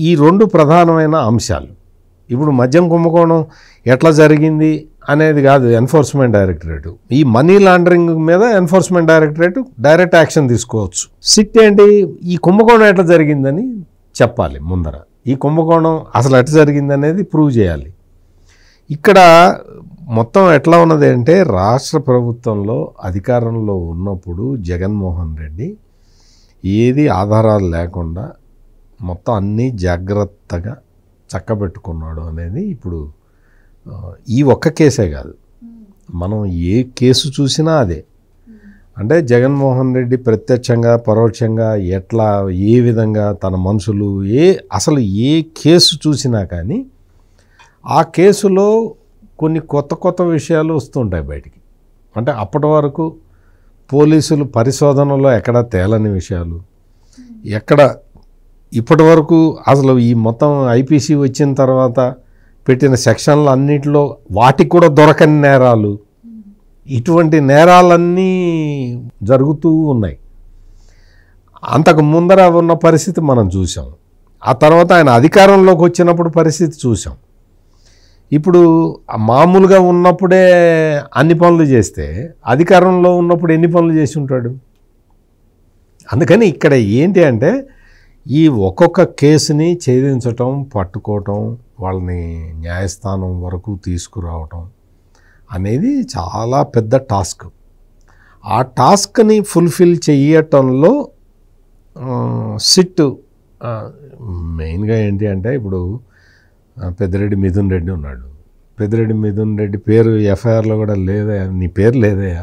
ఈ 2 ప్రధానమైన అంశాలు. ఇప్పుడు మద్యం కుంభకోణం ఎట్లా జరిగింది అనేది కాదు ఎన్ఫోర్స్మెంట్ డైరెక్టరేట్. ఈ మనీ లాండరింగ్ మీద ఎన్ఫోర్స్మెంట్ డైరెక్టరేట్ డైరెక్ట్ యాక్షన్ తీసుకోవచ్చు. సిట్ ఏంటి, ఈ కుంభకోణం ఎట్లా జరిగిందని చెప్పాలి ముందర. ఈ కుంభకోణం అసలు ఎట్లా జరిగింది అనేది ప్రూవ్ చేయాలి. ఇక్కడ మొత్తం ఎట్లా ఉన్నది అంటే, రాష్ట్ర ప్రభుత్వంలో అధికారంలో ఉన్నప్పుడు జగన్మోహన్ రెడ్డి ఏది ఆధారాలు లేకుండా మొత్తం అన్నీ జాగ్రత్తగా చక్కబెట్టుకున్నాడు అనేది ఇప్పుడు ఈ ఒక్క కేసే కాదు, మనం ఏ కేసు చూసినా అదే. అంటే జగన్మోహన్ రెడ్డి ప్రత్యక్షంగా పరోక్షంగా ఎట్లా ఏ విధంగా తన మనుషులు అసలు ఏ కేసు చూసినా కానీ ఆ కేసులో కొన్ని కొత్త విషయాలు వస్తుంటాయి బయటికి. అంటే అప్పటి వరకు పోలీసులు పరిశోధనలో ఎక్కడ తేలని విషయాలు, ఎక్కడ ఇప్పటి వరకు అసలు ఈ మొత్తం ఐపీసీ వచ్చిన తర్వాత పెట్టిన సెక్షన్లు అన్నిటిలో వాటికి కూడా దొరకని నేరాలు, ఇటువంటి నేరాలన్నీ జరుగుతూ ఉన్నాయి. అంతకు ముందర ఉన్న పరిస్థితి మనం చూసాం. ఆ తర్వాత ఆయన అధికారంలోకి వచ్చినప్పుడు పరిస్థితి చూసాం. ఇప్పుడు మామూలుగా ఉన్నప్పుడే అన్ని పనులు చేస్తే అధికారంలో ఉన్నప్పుడు ఎన్ని పనులు చేసి ఉంటాడు? అందుకని ఇక్కడ ఏంటి అంటే ఈ ఒక్కొక్క కేసుని ఛేదించటం, పట్టుకోవటం, వాళ్ళని న్యాయస్థానం వరకు తీసుకురావటం అనేది చాలా పెద్ద టాస్క్. ఆ టాస్క్ని ఫుల్ఫిల్ చేయటంలో సిట్ మెయిన్గా ఏంటి అంటే, ఇప్పుడు పెద్దిరెడ్డి మిథున్ రెడ్డి ఉన్నాడు. పెద్దిరెడ్డి మిథున్ రెడ్డి పేరు ఎఫ్ఐఆర్లో కూడా లేదయా, నీ పేరు లేదయా,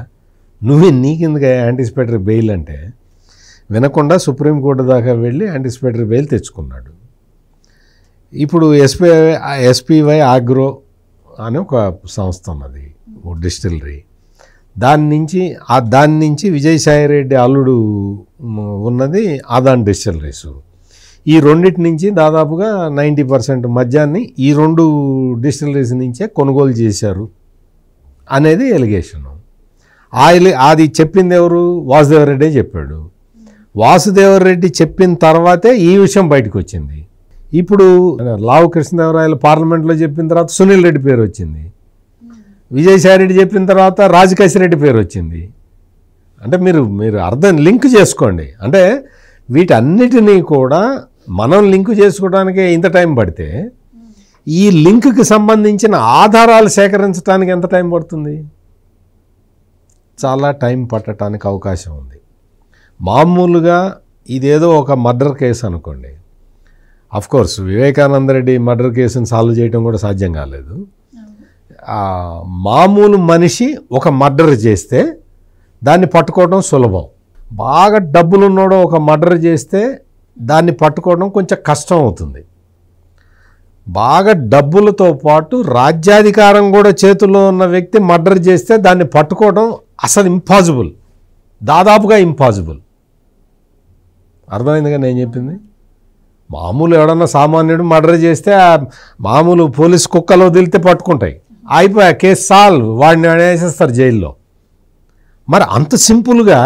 నీకెందుకు యాంటిసిపేటరీ బెయిల్ అంటే వినకుండా సుప్రీంకోర్టు దాకా వెళ్ళి యాంటిసిపేటరీ బెయిల్ తెచ్చుకున్నాడు. ఇప్పుడు ఎస్పీవై ఆగ్రో అని ఒక సంస్థ ఉన్నది, డిస్టిలరీ. దాని నుంచి విజయసాయి రెడ్డి అల్లుడు ఉన్నది ఆదాన్ డిస్టిలరీస్. ఈ రెండింటి నుంచి దాదాపుగా 90% మద్యాన్ని ఈ 2 డిస్టిలరీస్ నుంచే కొనుగోలు చేశారు అనేది ఎలిగేషను. అది చెప్పింది ఎవరు? వాసుదేవరెడ్డి చెప్పాడు. వాసుదేవరెడ్డి చెప్పిన తర్వాతే ఈ విషయం బయటకు వచ్చింది. ఇప్పుడు లావు కృష్ణదేవరాయలు పార్లమెంట్లో చెప్పిన తర్వాత సునీల్ రెడ్డి పేరు వచ్చింది. విజయసాయి రెడ్డి చెప్పిన తర్వాత రాజకేశ్వరరెడ్డి పేరు వచ్చింది. అంటే మీరు లింక్ చేసుకోండి. అంటే వీటన్నిటినీ కూడా మనం లింక్ చేసుకోవడానికే ఇంత టైం పడితే ఈ లింక్కి సంబంధించిన ఆధారాలు సేకరించడానికి ఎంత టైం పడుతుంది? చాలా టైం పట్టడానికి అవకాశం ఉంది. మామూలుగా ఇదేదో ఒక మర్డర్ కేసు అనుకోండి. అఫ్కోర్స్ వివేకానంద రెడ్డి మర్డర్ కేసుని సాల్వ్ చేయడం కూడా సాధ్యం కాలేదు. మామూలు మనిషి ఒక మర్డర్ చేస్తే దాన్ని పట్టుకోవడం సులభం. బాగా డబ్బులున్నాడో ఒక మర్డర్ చేస్తే దాన్ని పట్టుకోవడం కొంచెం కష్టం అవుతుంది. బాగా డబ్బులతో పాటు రాజ్యాధికారం కూడా చేతిలో ఉన్న వ్యక్తి మర్డర్ చేస్తే దాన్ని పట్టుకోవడం అసలు ఇంపాసిబుల్, దాదాపుగా ఇంపాసిబుల్. అర్థమైందిగా నేను చెప్పింది? మామూలు ఎవడన్నా సామాన్యుడు మర్డర్ చేస్తే మామూలు పోలీస్ కుక్కలు వదిలితే పట్టుకుంటాయి, అయిపోయా, కేసు సాల్వ్, వాడిని వేసేస్తారు జైల్లో. మరి అంత సింపుల్గా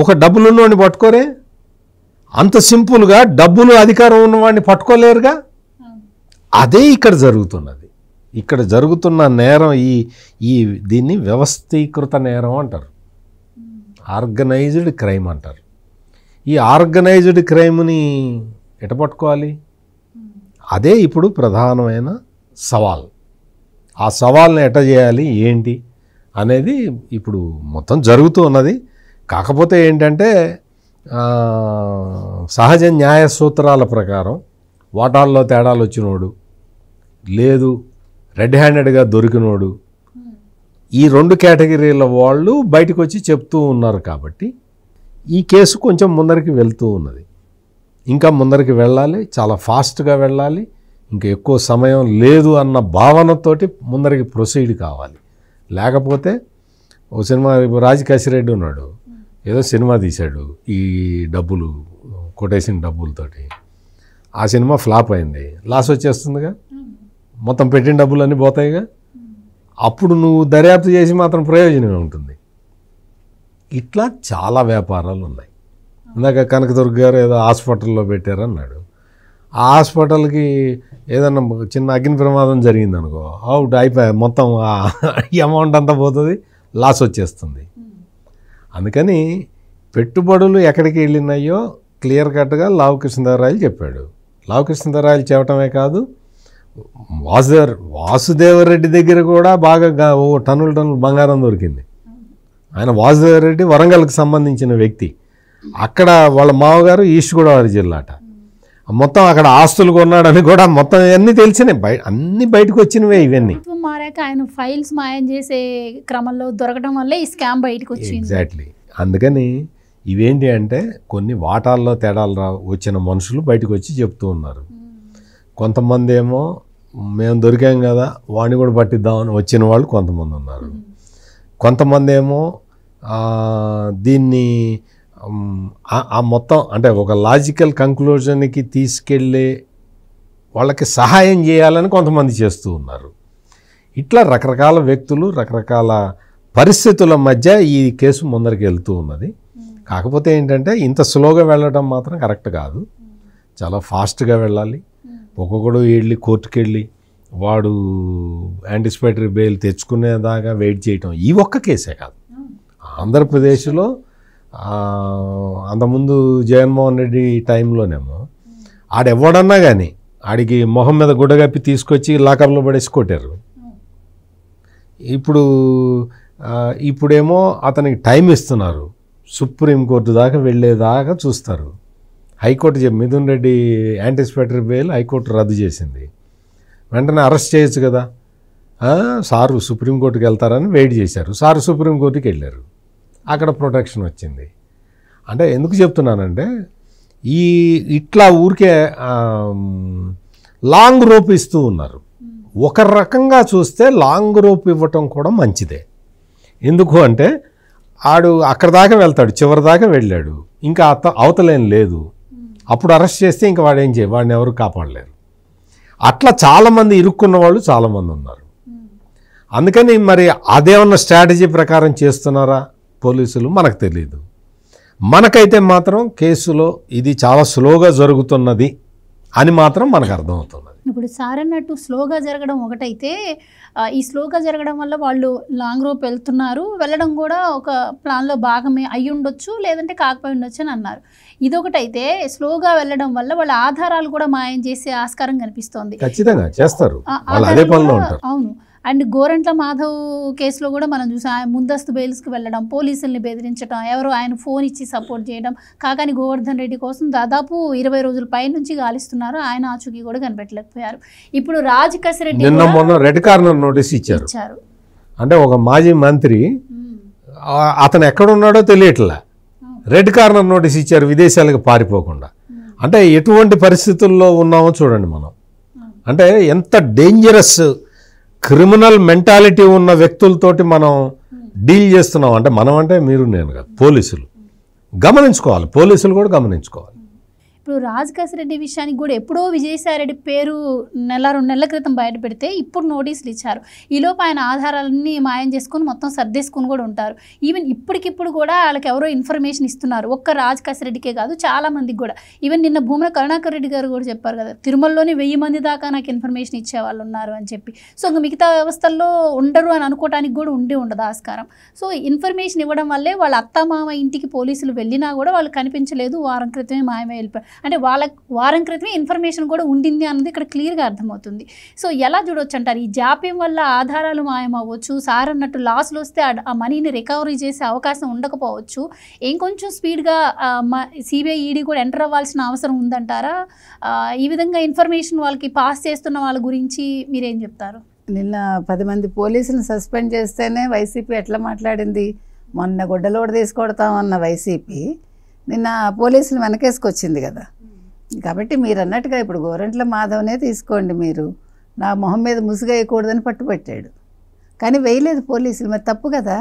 ఒక డబ్బులున్నవాడిని పట్టుకోరే, అంత సింపుల్గా డబ్బులు అధికారం ఉన్నవాడిని పట్టుకోలేరుగా. అదే ఇక్కడ జరుగుతున్నది. ఇక్కడ జరుగుతున్న నేరం దీన్ని వ్యవస్థీకృత నేరం అంటారు. ఆర్గనైజ్డ్ క్రైమ్ అంటారు. ఈ ఆర్గనైజ్డ్ క్రైమ్ని ఎట పట్టుకోవాలి? అదే ఇప్పుడు ప్రధానమైన సవాల్. ఆ సవాల్ని ఎట చేయాలి ఏంటి అనేది ఇప్పుడు మొత్తం జరుగుతూ ఉన్నది. కాకపోతే ఏంటంటే సహజ న్యాయ సూత్రాల ప్రకారం వాటాల్లో తేడాలు వచ్చినోడు, లేదు రెడ్ హ్యాండెడ్గా దొరికినోడు, ఈ 2 కేటగిరీల వాళ్ళు బయటకు వచ్చి చెప్తూ ఉన్నారు. కాబట్టి ఈ కేసు కొంచెం ముందరికి వెళ్తూ ఉన్నది. ఇంకా ముందరికి వెళ్ళాలి, చాలా ఫాస్ట్గా వెళ్ళాలి, ఇంకా ఎక్కువ సమయం లేదు అన్న భావనతోటి ముందరికి ప్రొసీడ్ కావాలి. లేకపోతే ఓ సినిమా రాజ్ కసిరెడ్డి ఉన్నాడు, ఏదో సినిమా తీశాడు ఈ డబ్బులు కొటేసిన డబ్బులతోటి. ఆ సినిమా ఫ్లాప్ అయింది, లాస్ వచ్చేస్తుందిగా, మొత్తం పెట్టిన డబ్బులన్నీ పోతాయిగా. అప్పుడు నువ్వు దర్యాప్తు చేసి మాత్రం ప్రయోజనమే ఉంటుంది. ఇట్లా చాలా వ్యాపారాలు ఉన్నాయి. ఇందాక కనకదుర్గ గారు ఏదో హాస్పిటల్లో పెట్టారన్నాడు. ఆ హాస్పిటల్కి ఏదన్నా చిన్న అగ్ని ప్రమాదం జరిగిందనుకో, అవుట్ అయిపోయి మొత్తం అమౌంట్ అంతా పోతుంది, లాస్ వచ్చేస్తుంది. అందుకని పెట్టుబడులు ఎక్కడికి వెళ్ళినాయో క్లియర్ కట్గా లావు కృష్ణదేవరాయలు చెప్పాడు. లావు కృష్ణదేవరాయలు చెప్పటమే కాదు, వాసుదేవరెడ్డి దగ్గర కూడా బాగా టన్నుల బంగారం దొరికింది. ఆయన వాసుదేవరెడ్డి వరంగల్కి సంబంధించిన వ్యక్తి. అక్కడ వాళ్ళ మామగారు ఈస్ట్ గోదావరి జిల్లాట. మొత్తం అక్కడ ఆస్తులు కొన్నాడని కూడా మొత్తం అన్నీ తెలిసినాయి, అన్నీ బయటకు వచ్చినవే ఇవన్నీ. మారాక ఆయన ఫైల్స్ మాయం చేసే క్రమంలో దొరకడం వల్లే ఈ స్కామ్ బయటకు వచ్చింది. ఎగ్జాక్ట్లీ. అందుకని ఇవేంటి అంటే కొన్ని వాటాల్లో తేడాలు వచ్చిన మనుషులు బయటకు వచ్చి చెప్తూ ఉన్నారు. కొంతమంది ఏమో మేము దొరికాం కదా వాడిని కూడా పట్టిద్దామని వచ్చిన వాళ్ళు కొంతమంది ఉన్నారు. కొంతమంది ఏమో దీన్ని మొత్తం అంటే ఒక లాజికల్ కంక్లూజన్కి తీసుకెళ్ళే వాళ్ళకి సహాయం చేయాలని కొంతమంది చేస్తూ ఉన్నారు. ఇట్లా రకరకాల వ్యక్తులు రకరకాల పరిస్థితుల మధ్య ఈ కేసు ముందరికి వెళ్తూ ఉన్నది. కాకపోతే ఏంటంటే ఇంత స్లోగా వెళ్ళడం మాత్రం కరెక్ట్ కాదు, చాలా ఫాస్ట్గా వెళ్ళాలి. ఒక్కొక్కడు వెళ్ళి కోర్టుకు వెళ్ళి వాడు యాంటిసిపేటరీ బెయిల్ తెచ్చుకునేదాకా వెయిట్ చేయటం ఈ ఒక్క కేసే కాదు. ఆంధ్రప్రదేశ్లో అంతకుముందు జగన్మోహన్ రెడ్డి టైంలోనేమో ఆడెవ్వడన్నా కానీ ఆడికి మొహం మీద గుడ్డగప్పి తీసుకొచ్చి లాకప్లో పడేసి కొట్టారు. ఇప్పుడేమో అతనికి టైం ఇస్తున్నారు, సుప్రీంకోర్టు దాకా వెళ్ళేదాకా చూస్తారు. High court Mithun Reddy anticipatory bail high court రద్దు చేసింది. వెంటనే అరెస్ట్ చేయొచ్చు కదా, సారు సుప్రీంకోర్టుకి వెళ్తారని వెయిట్ చేశారు. సారు సుప్రీంకోర్టుకి వెళ్ళారు, అక్కడ ప్రొటెక్షన్ వచ్చింది. అంటే ఎందుకు చెప్తున్నానంటే ఇట్లా ఊరికే లాంగ్ రోప్ ఇస్తూ ఉన్నారు. ఒక రకంగా చూస్తే లాంగ్ రోప్ ఇవ్వటం కూడా మంచిదే. ఎందుకు అంటే ఆడు అక్కడ దాకా వెళ్తాడు, చివరి దాకా వెళ్ళాడు, ఇంకా అవతలేం లేదు. అప్పుడు అరెస్ట్ చేస్తే ఇంకా వాడేం చేయ, వాడిని ఎవరు కాపాడలేరు. అట్లా చాలామంది ఇరుక్కున్న వాళ్ళు చాలామంది ఉన్నారు. అందుకని మరి అదేమన్నా స్ట్రాటజీ ప్రకారం చేస్తున్నారా పోలీసులు మనకు తెలియదు. మనకైతే మాత్రం కేసులో ఇది చాలా స్లోగా జరుగుతున్నది అని మాత్రం మనకు అర్థమవుతున్నది. ఇప్పుడు సార్ అన్నట్టు స్లోగా జరగడం ఒకటైతే, ఈ స్లోగా జరగడం వల్ల వాళ్ళు లాంగ్ రోప్ వెళ్తున్నారు, వెళ్ళడం కూడా ఒక ప్లాన్లో భాగమే అయ్యి ఉండొచ్చు, లేదంటే కాకపోయి ఉండొచ్చు అని అన్నారు. ఇదొకటైతే స్లోగా వెళ్ళడం వల్ల వాళ్ళ ఆధారాలు కూడా మాయం చేసే ఆస్కారం కనిపిస్తోంది. ఖచ్చితంగా చేస్తారు, అదే పనిలో ఉంటారు. అవును. అండ్ గోరంట్ల మాధవ్ కేసులో కూడా మనం చూసాం, ఆయన ముందస్తు బెయిల్స్కి వెళ్ళడం, పోలీసుల్ని బెదిరించడం, ఎవరో ఆయన ఫోన్ ఇచ్చి సపోర్ట్ చేయడం. కాకాని గోవర్ధన్ రెడ్డి కోసం దాదాపు 20 రోజుల పై నుంచి గాలిస్తున్నారు, ఆయన ఆచూకీ కూడా కనిపెట్టలేకపోయారు. ఇప్పుడు రాజ్ కసిరెడ్డి నిన్న మొన్న రెడ్ కార్నర్ నోటీస్ ఇచ్చారు. అంటే ఒక మాజీ మంత్రి అతను ఎక్కడున్నాడో తెలియట్లే, రెడ్ కార్నర్ నోటీస్ ఇచ్చారు విదేశాలకు పారిపోకుండా. అంటే ఎటువంటి పరిస్థితుల్లో ఉన్నామో చూడండి మనం. అంటే ఎంత డేంజరస్ క్రిమినల్ మెంటాలిటీ ఉన్న వ్యక్తులతోటి మనం డీల్ చేస్తున్నాం. అంటే మనం అంటే మీరు నేను కాదు, పోలీసులు గమనించుకోవాలి, పోలీసులు కూడా గమనించుకోవాలి. ఇప్పుడు రాజకేశ్వరరెడ్డి విషయానికి కూడా ఎప్పుడో విజయసాయిరెడ్డి పేరు 1-2 నెలల క్రితం బయట పెడితే ఇప్పుడు నోటీసులు ఇచ్చారు. ఈలోపు ఆయన ఆధారాలన్నీ మాయం చేసుకొని మొత్తం సర్దేసుకుని కూడా ఉంటారు. ఈవెన్ ఇప్పటికిప్పుడు కూడా వాళ్ళకి ఎవరో ఇన్ఫర్మేషన్ ఇస్తున్నారు. ఒక్క రాజకేశ్వరరెడ్డికే కాదు, చాలా మందికి కూడా. ఈవెన్ నిన్న భూమన కరుణాకర్ రెడ్డి గారు కూడా చెప్పారు కదా, తిరుమలలోనే 1000 మంది దాకా నాకు ఇన్ఫర్మేషన్ ఇచ్చేవాళ్ళు ఉన్నారు అని చెప్పి. సో ఇంకా మిగతా వ్యవస్థల్లో ఉండరు అని అనుకోవడానికి కూడా ఉండదు ఆస్కారం. సో ఇన్ఫర్మేషన్ ఇవ్వడం వల్లే వాళ్ళ అత్తమామ ఇంటికి పోలీసులు వెళ్ళినా కూడా వాళ్ళు కనిపించలేదు, వారం క్రితమే మాయమే వెళ్ళిపోయారు. అంటే వాళ్ళకి వారం క్రితమే ఇన్ఫర్మేషన్ కూడా ఉండింది అన్నది ఇక్కడ క్లియర్గా అర్థమవుతుంది. సో ఎలా చూడవచ్చు అంటారు, ఈ జాప్యం వల్ల ఆధారాలు మాయమవ్వచ్చు, సార్ అన్నట్టు లాస్లు వస్తే ఆ మనీని రికవరీ చేసే అవకాశం ఉండకపోవచ్చు, ఇంకొంచెం స్పీడ్గా సిబిఐ ఈడీ కూడా ఎంటర్ అవ్వాల్సిన అవసరం ఉందంటారా? ఈ విధంగా ఇన్ఫర్మేషన్ వాళ్ళకి పాస్ చేస్తున్న వాళ్ళ గురించి మీరేం చెప్తారు? నిన్న 10 మంది పోలీసులను సస్పెండ్ చేస్తేనే వైసీపీ ఎట్లా మాట్లాడింది? మొన్న గుడ్డలోడు తీసుకొడతామన్న వైసీపీ నిన్న పోలీసులు వెనకేసుకొచ్చింది కదా. కాబట్టి మీరు అన్నట్టుగా ఇప్పుడు గోరంట్ల మాధవ్నే తీసుకోండి, మీరు నా మొహం మీద ముసుగేయకూడదని పట్టుబట్టాడు, కానీ వేయలేదు పోలీసులు. మరి తప్పు కదా.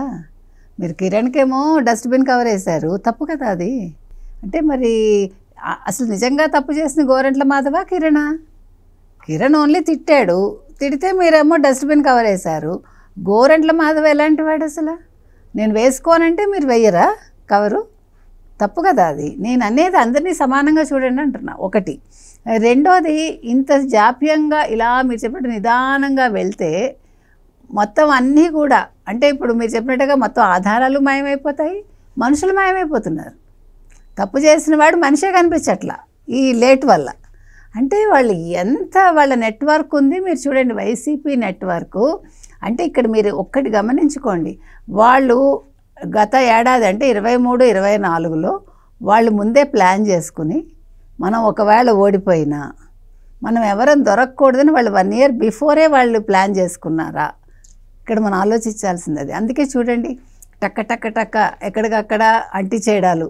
మీరు కిరణ్కేమో డస్ట్బిన్ కవర్ వేశారు, తప్పు కదా అది. అంటే మరి అసలు నిజంగా తప్పు చేసిన గోరంట్ల మాధవా కిరణా? కిరణ్ ఓన్లీ తిట్టాడు, తిడితే మీరేమో డస్ట్బిన్ కవర్ వేశారు. గోరంట్ల మాధవ్ ఎలాంటి వాడు అసలు? నేను వేసుకోనంటే మీరు వెయ్యరా కవరు? తప్పు కదా అది. నేను అనేది అందరినీ సమానంగా చూడండి అంటున్నా, ఒకటి. రెండోది, ఇంత జాప్యంగా ఇలా మీరు చెప్పినట్టు నిదానంగా వెళ్తే మొత్తం అన్నీ కూడా, అంటే ఇప్పుడు మీరు చెప్పినట్టుగా మొత్తం ఆధారాలు మాయమైపోతాయి, మనుషులు మాయమైపోతున్నారు. తప్పు చేసిన వాడు మనిషే కనిపించట్లా ఈ లేట్ వల్ల. అంటే వాళ్ళు ఎంత వాళ్ళ నెట్వర్క్ ఉంది మీరు చూడండి, వైసీపీ నెట్వర్క్. అంటే ఇక్కడ మీరు ఒక్కటి గమనించుకోండి, వాళ్ళు గత ఏడాది అంటే 23-24లో వాళ్ళు ముందే ప్లాన్ చేసుకుని మనం ఒకవేళ ఓడిపోయినా మనం ఎవరైనా దొరకకూడదని వాళ్ళు 1 year బిఫోరే వాళ్ళు ప్లాన్ చేసుకున్నారా? ఇక్కడ మనం ఆలోచించాల్సింది అది. అందుకే చూడండి, టక్క టక్క టక్క ఎక్కడికక్కడ అంటి చేయడాలు,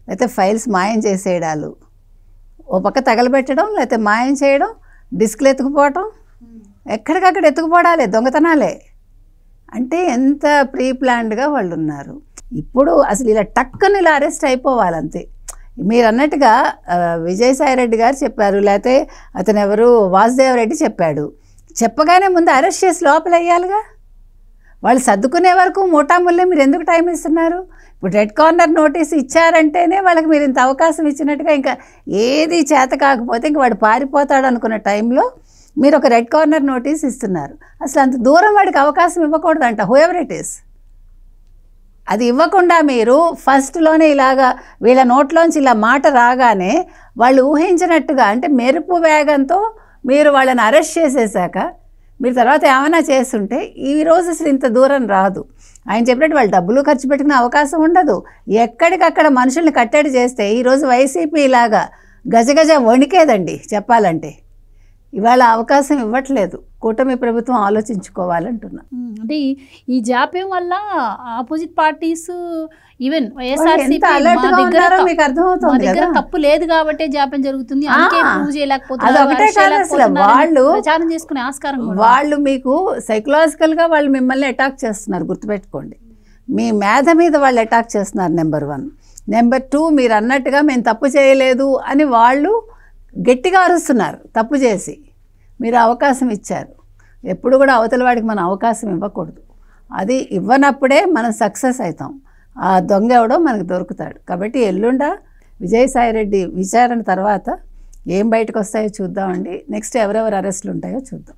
లేకపోతే ఫైల్స్ మాయం చేసేయడాలు, ఓ పక్క తగలబెట్టడం, లేకపోతే మాయం చేయడం, డిస్క్లు ఎత్తుకుపోవటం, ఎక్కడికక్కడ ఎత్తుకుపోవడాలే, దొంగతనాలే. అంటే ఎంత ప్రీ ప్లాన్డ్గా వాళ్ళు ఉన్నారు. ఇప్పుడు అసలు ఇలా టక్కుని ఇలా అరెస్ట్ అయిపోవాలంతే. మీరు అన్నట్టుగా విజయసాయిరెడ్డి గారు చెప్పారు, లేకపోతే అతను ఎవరు వాసుదేవ్ రెడ్డి చెప్పాడు, చెప్పగానే ముందు అరెస్ట్ చేసి లోపల వేయాలిగా. వాళ్ళు సర్దుకునే వరకు మూటాముల్లే మీరు ఎందుకు టైం ఇస్తున్నారు? ఇప్పుడు రెడ్ కార్నర్ నోటీస్ ఇచ్చారంటేనే వాళ్ళకి మీరు ఇంత అవకాశం ఇచ్చినట్టుగా. ఇంకా ఏది చేత కాకపోతే ఇంక వాడు పారిపోతాడు అనుకున్న టైంలో మీరు ఒక రెడ్ కార్నర్ నోటీస్ ఇస్తున్నారు. అసలు అంత దూరం వాడికి అవకాశం ఇవ్వకూడదంట, హూఎవర్ ఇట్ ఈస్. అది ఇవ్వకుండా మీరు ఫస్ట్లోనే ఇలాగా వీళ్ళ నోట్లోంచి ఇలా మాట రాగానే వాళ్ళు ఊహించినట్టుగా, అంటే మెరుపు వేగంతో మీరు వాళ్ళని అరెస్ట్ చేసేసాక మీరు తర్వాత ఏమైనా చేస్తుంటే ఈరోజు అసలు ఇంత దూరం రాదు. ఆయన చెప్పినట్టు వాళ్ళు డబ్బులు ఖర్చు పెట్టుకునే అవకాశం ఉండదు. ఎక్కడికక్కడ మనుషుల్ని కట్టడి చేస్తే ఈరోజు వైసీపీ ఇలాగా గజగజ వణికేదండి చెప్పాలంటే. ఇవాళ అవకాశం ఇవ్వట్లేదు. కూటమి ప్రభుత్వం ఆలోచించుకోవాలంటున్నా. అంటే ఈ జాప్యం వల్ల ఆపోజిట్ పార్టీస్ ఈవెన్ వైఎస్ఆర్సీపీ తప్పు లేదు కాబట్టి జాప్యం జరుగుతుంది, వాళ్ళు ప్రచారం చేసుకునే ఆస్కారం. వాళ్ళు మీకు సైకలాజికల్గా వాళ్ళు మిమ్మల్ని అటాక్ చేస్తున్నారు, గుర్తుపెట్టుకోండి. మీ మేధ మీద వాళ్ళు అటాక్ చేస్తున్నారు, నెంబర్ 1. నెంబర్ 2, మీరు అన్నట్టుగా మేము తప్పు చేయలేదు అని వాళ్ళు గట్టిగా అరుస్తున్నారు తప్పు చేసి. మీరు అవకాశం ఇచ్చారు, ఎప్పుడు కూడా అవతల వాడికి మనం అవకాశం ఇవ్వకూడదు. అది ఇవ్వనప్పుడే మనం సక్సెస్ అవుతాం. ఆ దొంగ ఎవడో మనకు దొరుకుతాడు. కాబట్టి ఎల్లుండ విజయసాయిరెడ్డి విచారణ తర్వాత ఏం బయటకు వస్తాయో చూద్దామండి. నెక్స్ట్ ఎవరెవరు అరెస్టులు ఉంటాయో చూద్దాం.